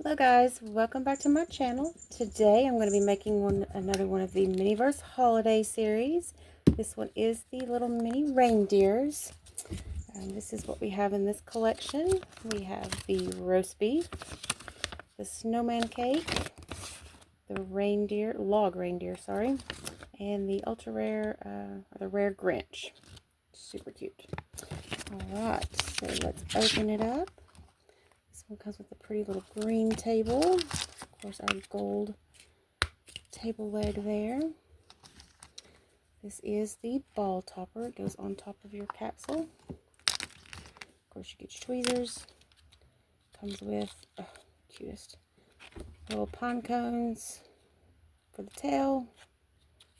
Hello guys, welcome back to my channel. Today I'm going to be making another one of the Miniverse holiday series. This one is the little mini reindeers. This is what we have in this collection. We have the roast beef, the snowman cake, the log reindeer, sorry, and the ultra rare, or the rare Grinch. Super cute. Alright, so let's open it up. This one comes with a pretty little green table. Of course, our gold table leg there. This is the ball topper. It goes on top of your capsule. Of course, you get your tweezers. Comes with, cutest, little pine cones for the tail.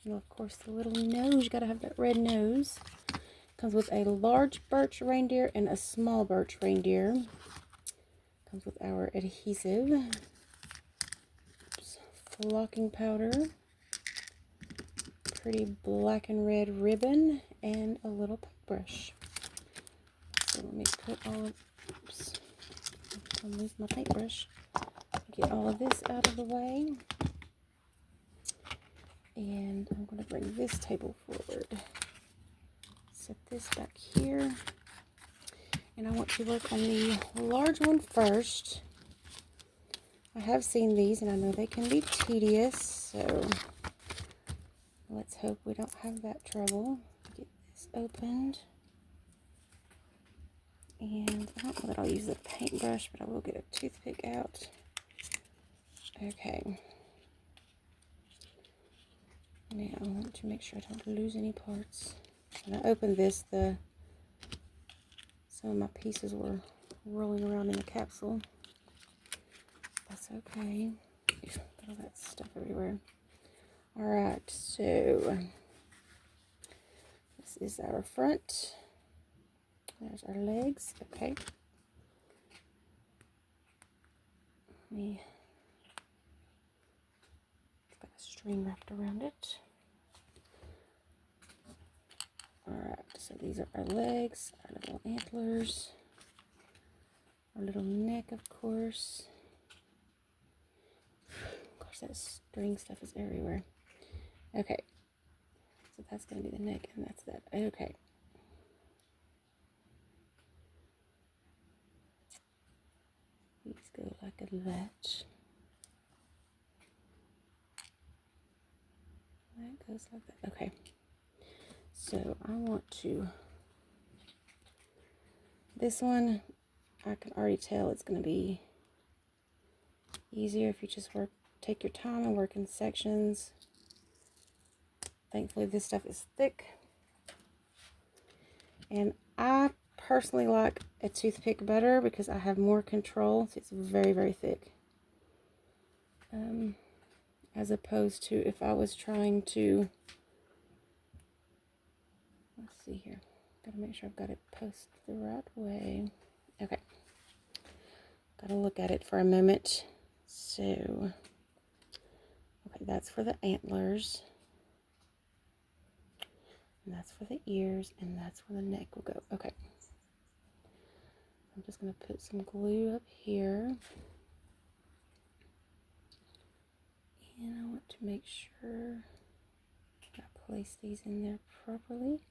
And of course, the little nose. You gotta have that red nose. Comes with a large birch reindeer and a small birch reindeer. Comes with our adhesive, flocking powder, pretty black and red ribbon, and a little paintbrush. So let me put all of, I'll lose my paintbrush. Get all of this out of the way. And I'm going to bring this table forward. Set this back here. And I want to work on the large one first. I have seen these and I know they can be tedious, so let's hope we don't have that trouble. Get this opened. And I don't know that I'll use a paintbrush, but I will get a toothpick out. Okay. Now I want to make sure I don't lose any parts. When I opened this, some of my pieces were rolling around in the capsule. That's okay. Got all that stuff everywhere. Alright, so this is our front. There's our legs. Okay. It's got a string wrapped around it. Alright, so these are our legs, our little antlers, our little neck, of course. Gosh, that string stuff is everywhere. Okay, so that's going to be the neck, and that's that. Okay. These go like a latch. That goes like that. Okay. So I want to, this one, I can already tell it's going to be easier if you just take your time and work in sections. Thankfully this stuff is thick. And I personally like a toothpick better because I have more control. So it's very, very thick. As opposed to if I was trying to, let's see here. Gotta make sure I've got it posted the right way. Okay. Gotta look at it for a moment. So, okay, that's for the antlers. And that's for the ears. And that's where the neck will go. Okay. I'm just gonna put some glue up here. And I want to make sure I place these in there properly.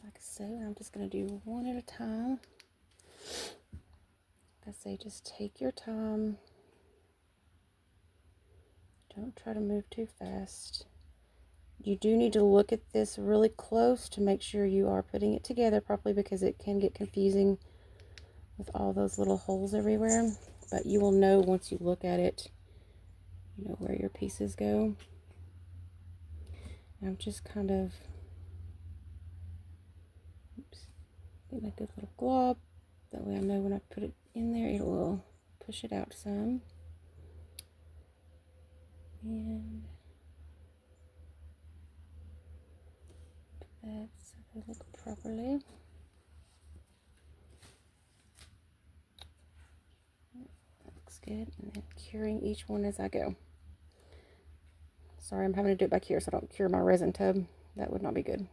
Like so. I'm just going to do one at a time. Like I say, just take your time. Don't try to move too fast. You do need to look at this really close to make sure you are putting it together properly because it can get confusing with all those little holes everywhere. But you will know once you look at it, you know where your pieces go. And I'm just kind of getting a good little glob. That way I know when I put it in there, it will push it out some. And put that so they look properly. That looks good. And then curing each one as I go. Sorry, I'm having to do it back here so I don't cure my resin tub. That would not be good.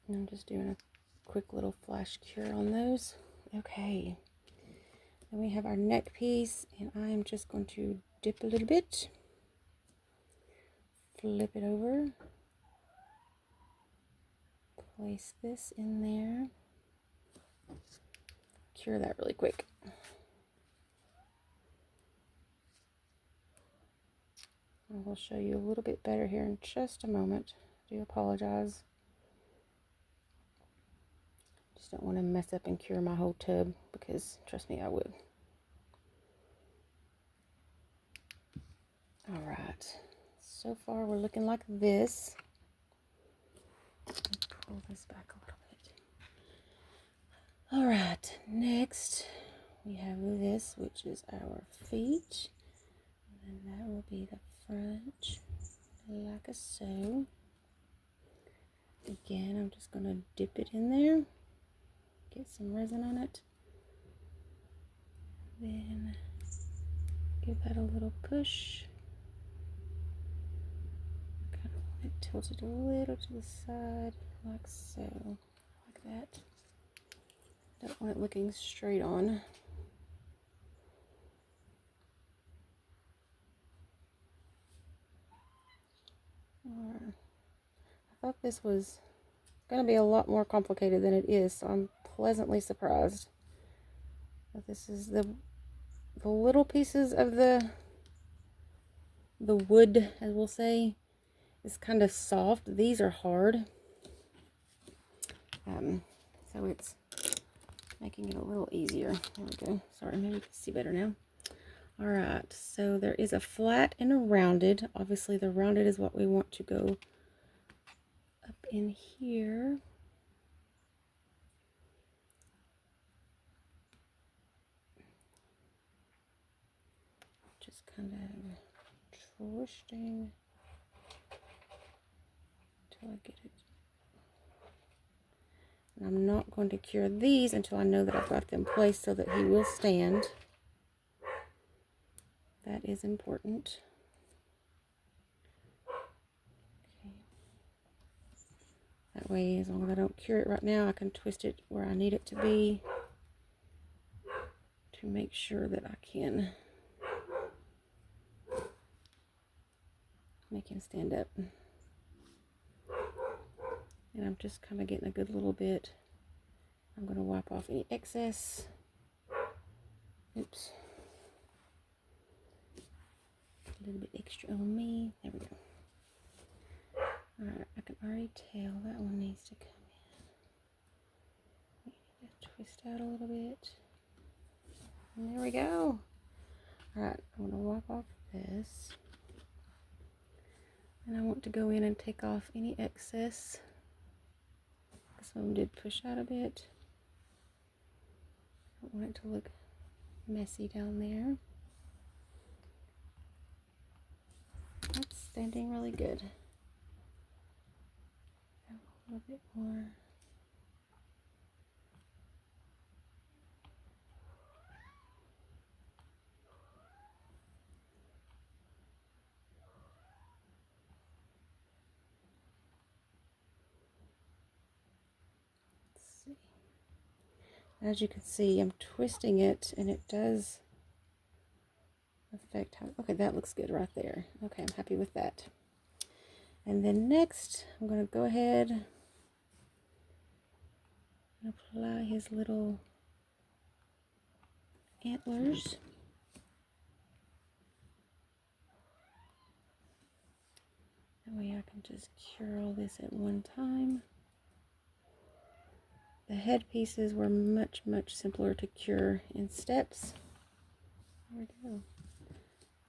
And I'm just doing quick little flash cure on those. Okay. Then we have our neck piece, and I am just going to dip a little bit, flip it over, place this in there, cure that really quick. I will show you a little bit better here in just a moment. I do apologize. Just don't want to mess up and cure my whole tub, because trust me, I would. All right. So far, we're looking like this. Pull this back a little bit. All right. Next, we have this, which is our feet. And that will be the front, like so. Again, I'm just going to dip it in there, get some resin on it, then give that a little push. Kind of want it tilted a little to the side, like so, like that. Don't want it looking straight on. I thought this was going to be a lot more complicated than it is, so I'm pleasantly surprised. But this is the little pieces of the wood, as we'll say, is kind of soft. These are hard. So it's making it a little easier. There we go. Sorry, maybe you can see better now. All right, so there is a flat and a rounded. Obviously, the rounded is what we want to go up in here. Just kind of twisting until I get it. And I'm not going to cure these until I know that I've got them placed so that he will stand. That is important. Okay. That way, as long as I don't cure it right now, I can twist it where I need it to be to make sure that I can make him stand up. And I'm just kind of getting a good little bit. I'm going to wipe off any excess. Oops. A little bit extra on me. There we go. Alright, I can already tell that one needs to come in. We need to twist out a little bit. And there we go. Alright, I'm going to wipe off this. And I want to go in and take off any excess. This one did push out a bit. I don't want it to look messy down there. That's standing really good. A little bit more. As you can see, I'm twisting it, and it does affect how... Okay, that looks good right there. Okay, I'm happy with that. And then next, I'm going to go ahead and apply his little antlers. That way I can just cure all this at one time. The head pieces were much, much simpler to cure in steps. There we go.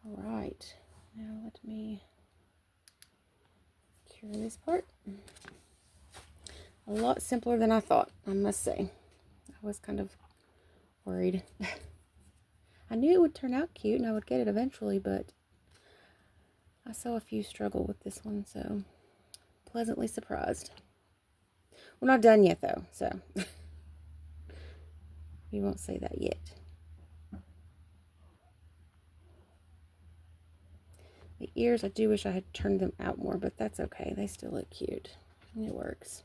Alright, now let me cure this part. A lot simpler than I thought, I must say. I was kind of worried. I knew it would turn out cute and I would get it eventually, but I saw a few struggle with this one, so pleasantly surprised. We're not done yet, though, so we won't say that yet. The ears, I do wish I had turned them out more, but that's okay. They still look cute, and it works.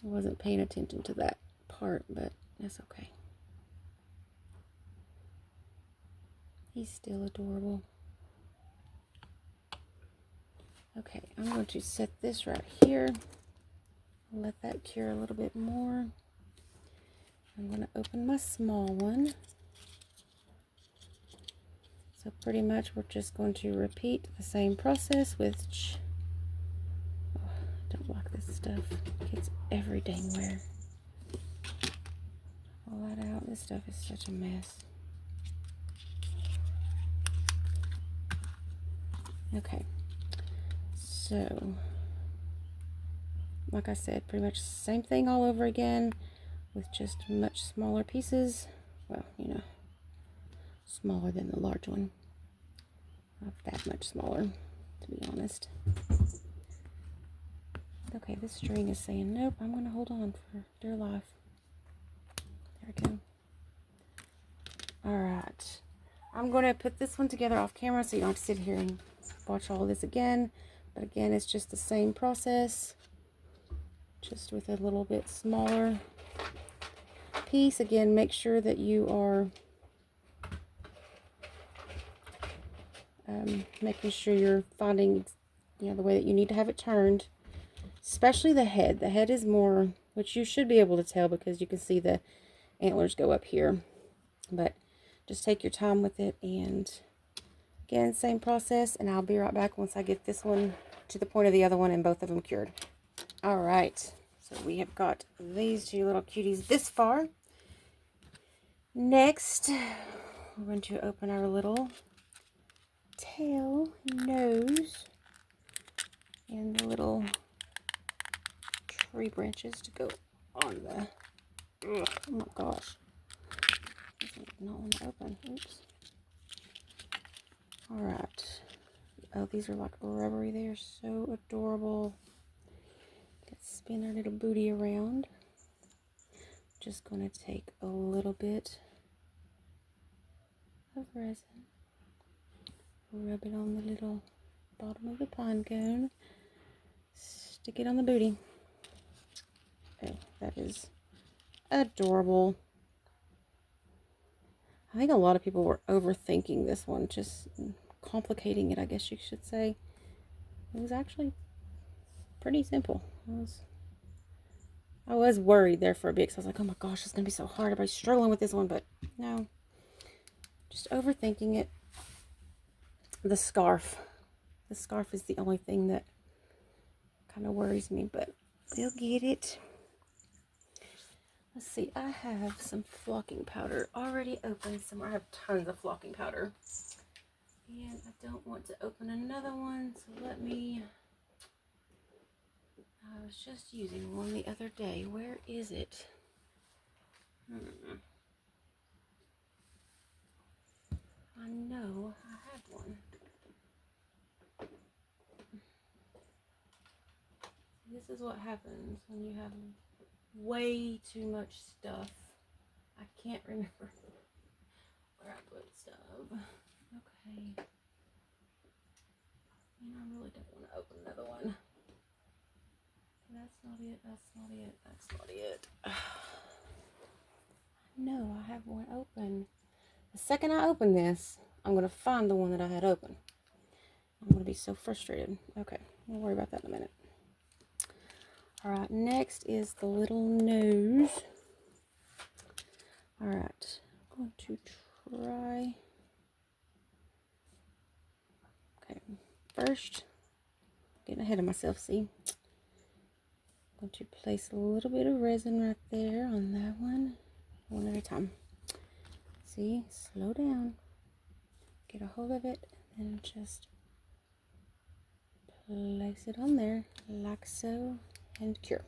I wasn't paying attention to that part, but that's okay. He's still adorable. Okay, I'm going to set this right here. Let that cure a little bit more. I'm going to open my small one. So pretty much we're just going to repeat the same process with... Oh, I don't like this stuff. It gets every dang where. Pull that out. This stuff is such a mess. Okay. So, like I said, pretty much the same thing all over again with just much smaller pieces. Well, you know, smaller than the large one. Not that much smaller, to be honest. Okay, this string is saying, nope, I'm going to hold on for dear life. There we go. Alright. I'm going to put this one together off camera so you don't have to sit here and watch all this again. But again, it's just the same process, just with a little bit smaller piece. Again, make sure that you are making sure you're finding, you know, the way that you need to have it turned. Especially the head. The head is more, which you should be able to tell because you can see the antlers go up here. But just take your time with it, and again, same process, and I'll be right back once I get this one to the point of the other one and both of them cured. Alright, so we have got these two little cuties this far. Next, we're going to open our little tail, nose, and the little tree branches to go on the... Ugh, oh my gosh. This one does not want to open. Oops. Alright. Oh, these are like rubbery. They are so adorable. Let's spin our little booty around. Just going to take a little bit of resin. Rub it on the little bottom of the pine cone. Stick it on the booty. Oh, that is adorable. I think a lot of people were overthinking this one, just complicating it, I guess you should say. It was actually pretty simple. I was worried there for a bit because I was like, oh my gosh, it's going to be so hard. Everybody's struggling with this one, but no. Just overthinking it. The scarf. The scarf is the only thing that kind of worries me, but we'll get it. Let's see, I have some flocking powder already open somewhere. I have tons of flocking powder. And I don't want to open another one, so let me... I was just using one the other day. Where is it? I know I had one. This is what happens when you have way too much stuff. I can't remember where I put stuff. Okay. And I really don't want to open another one. That's not it. That's not it. That's not it. No, I have one open. The second I open this, I'm going to find the one that I had open. I'm going to be so frustrated. Okay, we'll worry about that in a minute. Alright, next is the little nose. Alright, I'm going to try... Okay, first, getting ahead of myself, see? I'm going to place a little bit of resin right there on that one at a time. See, slow down, get a hold of it, and just place it on there like so, and cure.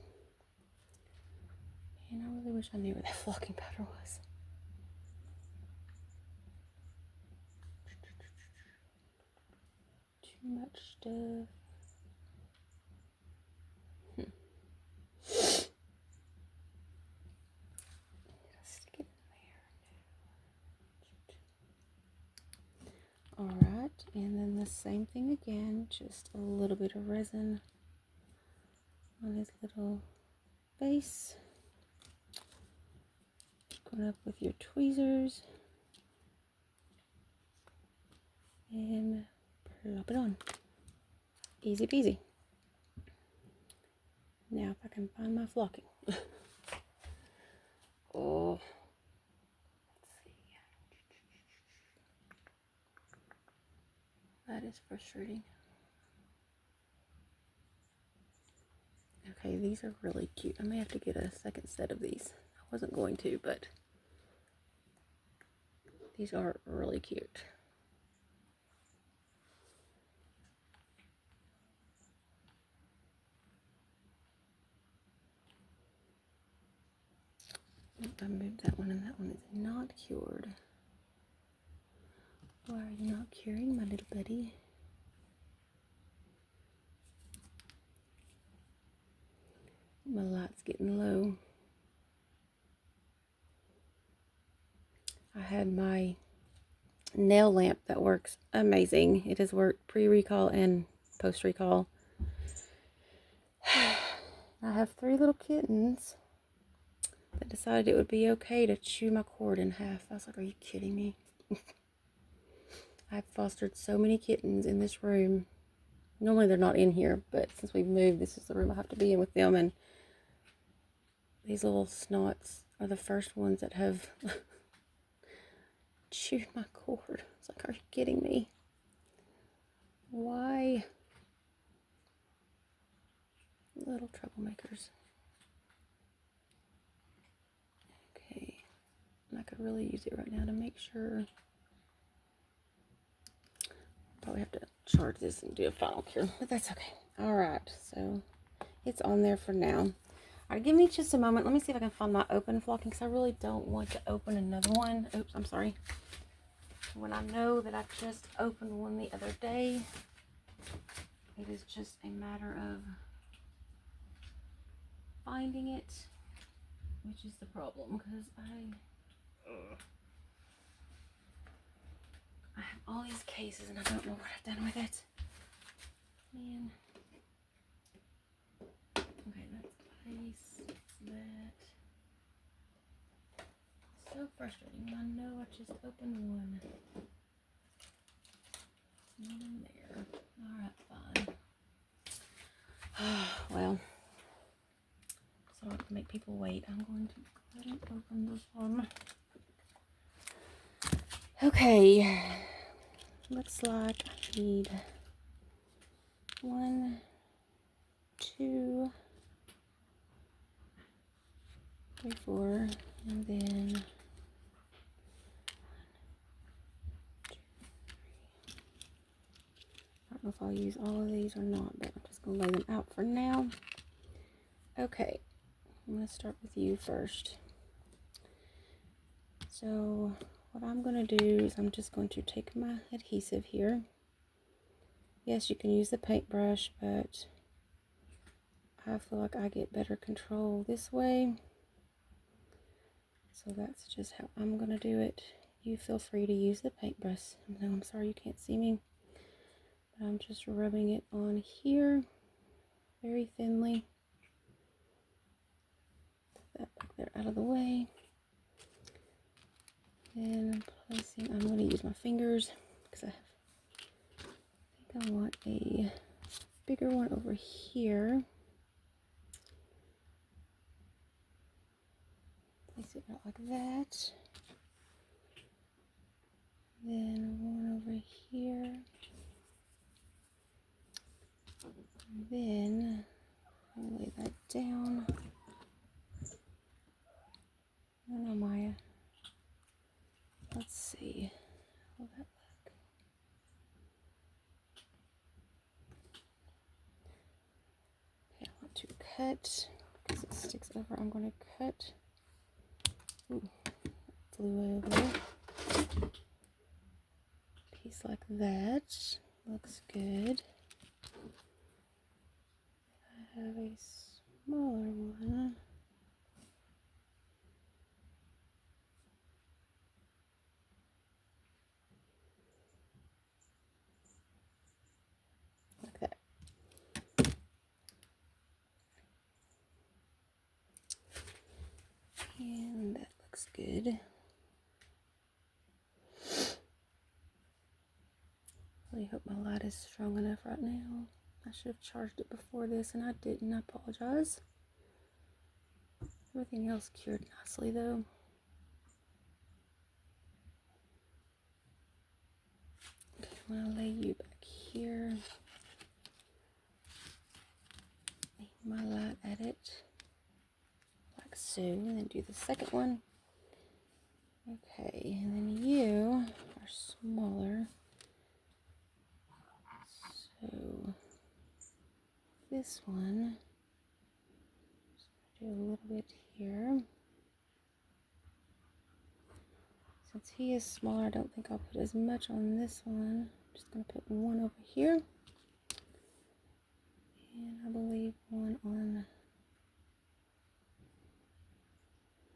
And I really wish I knew where that flocking powder was. Too much stuff. Stick it in there. Alright, and then the same thing again, just a little bit of resin on his little face. Going up with your tweezers. And plop it on. Easy peasy. Now if I can find my flocking. Oh. Let's see. That is frustrating. Okay, these are really cute. I may have to get a second set of these. I wasn't going to, but these are really cute. I moved that one, and that one is not cured. Why are you not curing, my little buddy? My light's getting low. I had my nail lamp that works amazing. It has worked pre-recall and post-recall. I have 3 little kittens that decided it would be okay to chew my cord in half. I was like, are you kidding me? I've fostered so many kittens in this room. Normally they're not in here, but since we've moved, this is the room I have to be in with them. And these little snots are the first ones that have chewed my cord. It's like, are you kidding me? Why? Little troublemakers. Okay. And I could really use it right now to make sure. Probably have to charge this and do a final cure, but that's okay. All right, so it's on there for now. All right, give me just a moment. Let me see if I can find my open flocking, because I really don't want to open another one. Oops, I'm sorry. When I know that I just opened one the other day, it is just a matter of finding it, which is the problem, because I have all these cases and I don't know what I've done with it. Man. Okay, that's ice. That. So frustrating. I know I just opened one. It's not in there. Alright, fine. Well. So I don't have to make people wait. I'm going to go ahead and open this one. Okay. Looks like I need 1, 2, 3, 4, and then 1, 2, 3. I don't know if I'll use all of these or not, but I'm just going to lay them out for now. Okay, I'm going to start with you first. So what I'm going to do is I'm just going to take my adhesive here. Yes, you can use the paintbrush, but I feel like I get better control this way. So that's just how I'm going to do it. You feel free to use the paintbrush. I'm sorry you can't see me, but I'm just rubbing it on here very thinly. Put that back there out of the way. And I'm going to use my fingers because I think I want a bigger one over here. Place it out like that. Then one over here. And then I'll lay that down. I don't know, Maya. Let's see. How will that look? Okay, I want to cut because it sticks over. I'm going to cut. Ooh, flew over. Piece like that. Looks good. I have a smaller one. Like that. looks good. Really hope my light is strong enough right now. I should have charged it before this and I didn't. I apologize. Everything else cured nicely though. Okay, I'm going to lay you back here. Aim my light at it like so, and then do the second one. Okay, and then you are smaller. So this one, just do a little bit here. Since he is smaller, I don't think I'll put as much on this one. I'm just going to put one over here. And I believe one on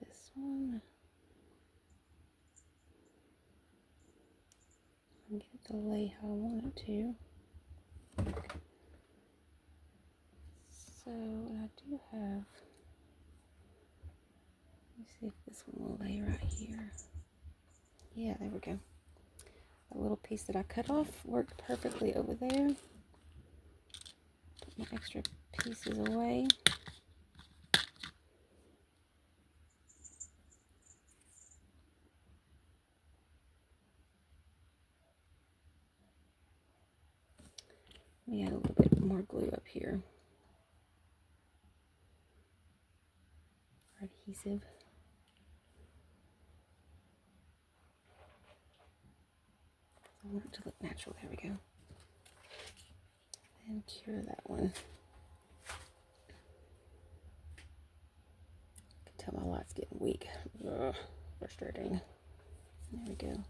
this one. And get it to lay how I want it to. So I do have, let me see if this one will lay right here. Yeah, there we go. That little piece that I cut off worked perfectly over there. Put my extra pieces away. Let me add a little bit more glue up here. Or adhesive. I want it to look natural. There we go. And cure that one. I can tell my light's getting weak. Ugh, frustrating. There we go.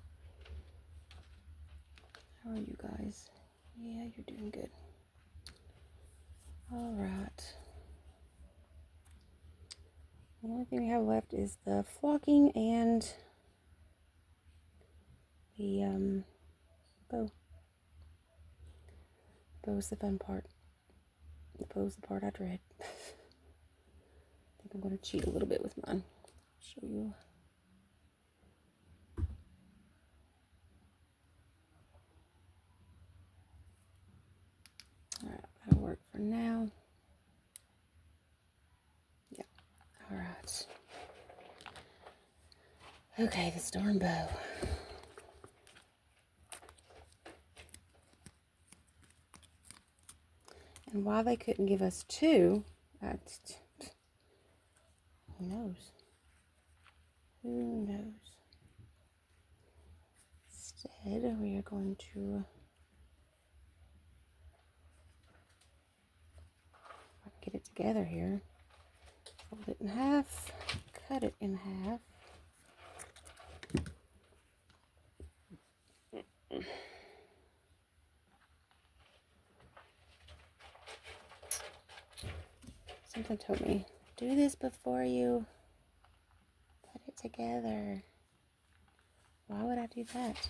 How are you guys? Yeah, you're doing good. All right. The only thing we have left is the flocking and the bow. The bow's the fun part. The bow's the part I dread. I think I'm going to cheat a little bit with mine. Show you. Alright, that'll work for now. Yeah. Alright. Okay, the storm bow. And why they couldn't give us two, who knows? Who knows? Instead, we are going to get it together here. Fold it in half, cut it in half. Something told me, do this before you put it together. Why would I do that?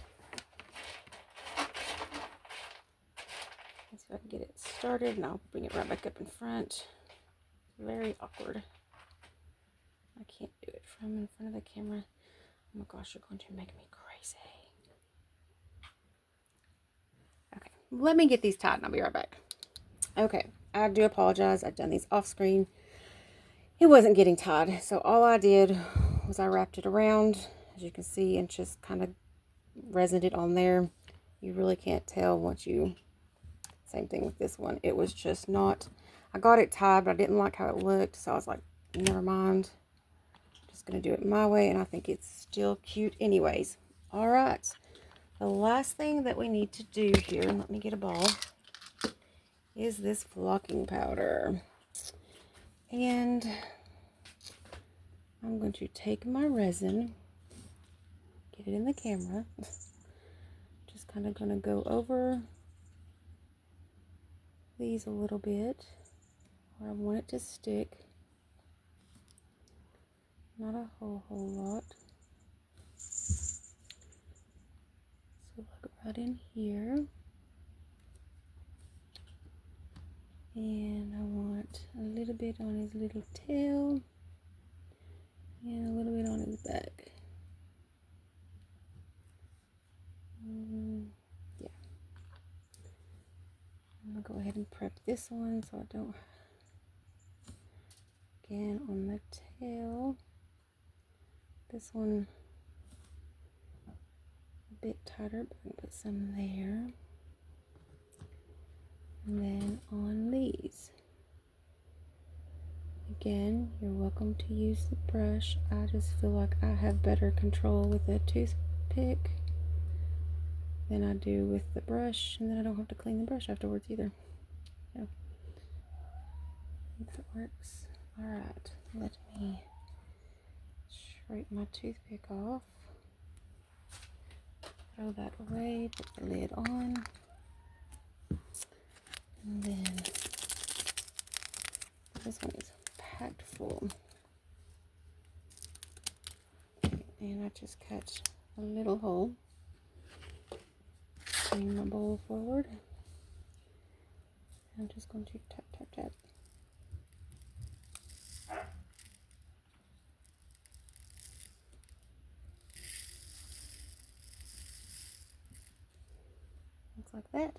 Let's see if I can get it started and I'll bring it right back up in front. Very awkward. I can't do it from in front of the camera. Oh my gosh, you're going to make me crazy. Okay, let me get these tied and I'll be right back. Okay, I do apologize. I've done these off screen. It wasn't getting tied, so all I did was I wrapped it around, as you can see, and just kind of resined it on there. You really can't tell once you, same thing with this one. It was just not, I got it tied, but I didn't like how it looked, so I was like, never mind. Just going to do it my way, and I think it's still cute anyways. All right, the last thing that we need to do here, let me get a ball, is this flocking powder. And I'm going to take my resin, get it in the camera, just kind of going to go over these a little bit where I want it to stick. Not a whole lot. So look right in here. And I want a little bit on his little tail and a little bit on his back. this one so I don't, again on the tail, this one a bit tighter, but I'm gonna put some there. And then on these, again, you're welcome to use the brush. I just feel like I have better control with a toothpick than I do with the brush, and then I don't have to clean the brush afterwards either. So that works. Alright, let me scrape my toothpick off, throw that away, put the lid on, and then this one is packed full. Okay, and I just cut a little hole. Bring my bowl forward. I'm just going to tap, tap, tap. Looks like that.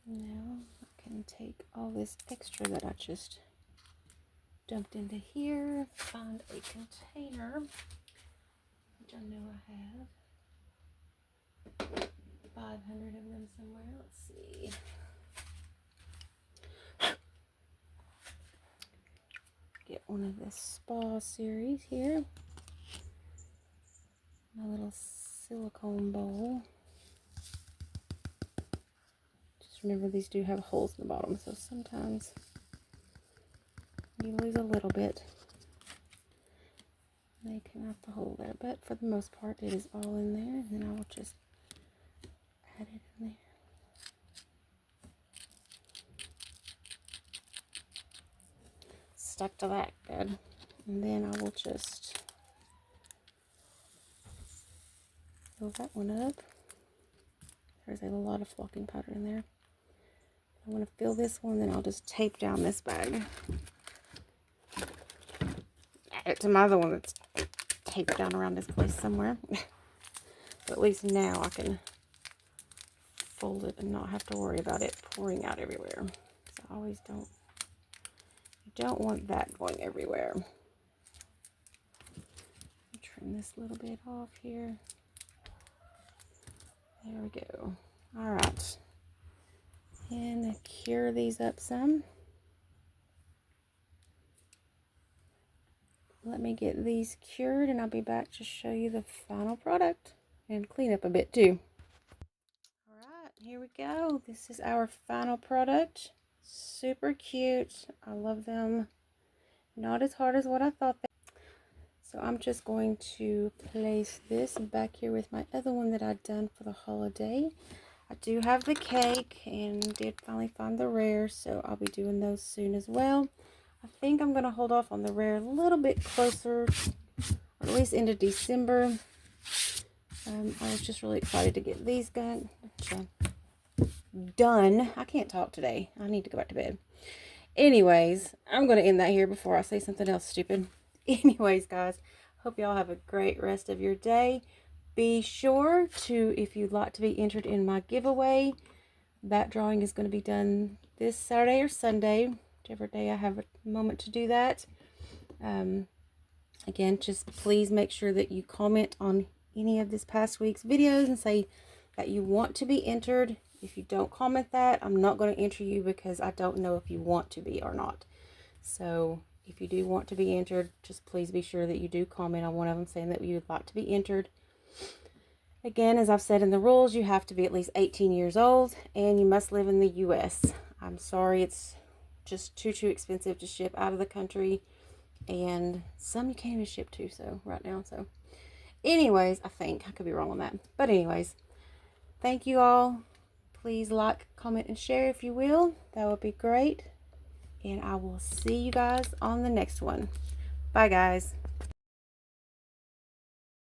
Now I can take all this extra that I just dumped into here, find a container, which I know I have 500 of them somewhere. Let's see. Get one of the spa series here. My little silicone bowl. Remember, these do have holes in the bottom, so sometimes you lose a little bit making out the hole there, but for the most part it is all in there, and then I will just add it in there. Stuck to that, good. And then I will just fill that one up. There's a lot of flocking powder in there. I want to fill this one, then I'll just tape down this bag. Add it to my other one that's taped down around this place somewhere. But at least now I can fold it and not have to worry about it pouring out everywhere. So I always don't want that going everywhere. Trim this little bit off here. There we go. All right. And cure these up some. Let me get these cured and I'll be back to show you the final product and clean up a bit too. Alright, here we go. This is our final product. Super cute. I love them. Not as hard as what I thought they were. So I'm just going to place this back here with my other one that I'd done for the holiday. I do have the cake and did finally find the rare, so I'll be doing those soon as well. I think I'm going to hold off on the rare a little bit closer, or at least into December. I was just really excited to get these done. I can't talk today. I need to go back to bed. Anyways, I'm going to end that here before I say something else stupid. Anyways, guys, hope y'all have a great rest of your day. Be sure to, if you'd like to be entered in my giveaway, that drawing is going to be done this Saturday or Sunday, whichever day I have a moment to do that. Again, just please make sure that you comment on any of this past week's videos and say that you want to be entered. If you don't comment that, I'm not going to enter you because I don't know if you want to be or not. So if you do want to be entered, just please be sure that you do comment on one of them saying that you would like to be entered. Again, as I've said in the rules, you have to be at least 18 years old and you must live in the U.S. I'm sorry, it's just too expensive to ship out of the country, and some you can't even ship to, so right now. So anyways, I think I could be wrong on that, but anyways, thank you all. Please like, comment, and share if you will. That would be great, and I will see you guys on the next one. Bye, guys.